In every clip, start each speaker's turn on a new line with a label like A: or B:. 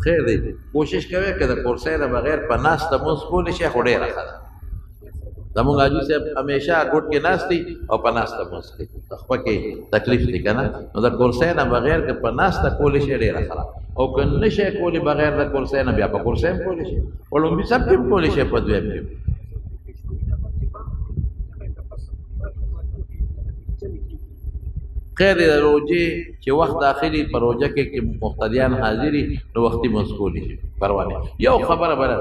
A: خیر دی کوشش کوئ که د کورسۍ نه بغیر په ناسته مونځ کولی شئ خو ډېره ښه ده زمونږ حاجي صاحب همیشه ګوټ کې ناست دی او په ناسته مونځ کوي خپه کې تکلیف دی که نه نو د کورسۍ نه بغیر که په ناسته کولی شئ ډېره ښه ده او که نه شئ کولی بغیر د کورسۍ نه بیا په کورسۍ هم کولی شئ په لومبي صف کې هم کولی شئ په دویم کې خیر دی د روجې چې وخت داخلي په روجه کې مقتدیان حاضري نو وختي مونځ کولی شي پروا نه یو خبره بله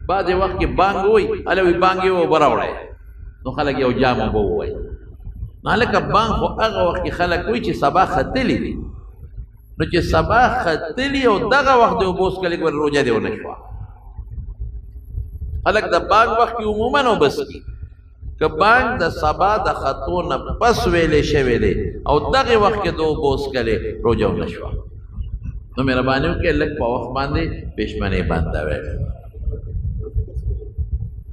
A: بعضې وخت کې بانګ ووایي هله وایي بانګ یې اوبه راوړی نو خلک یو جام اوبه ووایي نو هلکه بانګ خو هغه وخت کې خلک وایي چې سبا ختلي دي نو چې سبا ختلي او دغه وخت د اوبه وڅښلې ګورې روجه دې ونه شوه خلک د بانګ وخت کې عموما اوبه څښي که بانګ د سبا د خطو نه پس ویلې شوی دی او دغې وخت کې د اوبه وڅښلې روجه ونه شوه نو مهرباني وکړئ لږ په وخت باندې پېشمنۍ بندوئ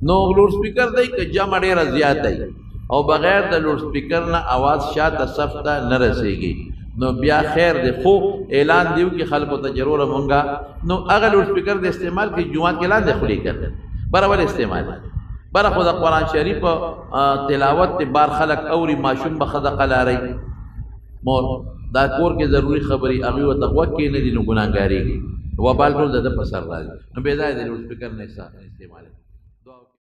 A: نو لوډ سپیکر دی که جمع ډېره زیاته وي او بغیر د لوډ سپیکر نه اواز شاته صف ته نه رسېږي نو بیا خیر دی خو اعلان دیو کې خلکو ته ضروره مونږه نو هغه لوډ سپیکر د استعمال کې جومات کې لاندې خولي کړ بره ولې استعمال بره خو د قرآن شریف تلاوت دی بار خلک اوري ماشوم به صدقه لارئ مور دا کور کې ضروري خبرې هغوی ورته غوږ کښېنږدي نو ګناهګارېږي وبال ټول د ده په سر راځي نو بېځایه د لوډ سپیکر نه استعمال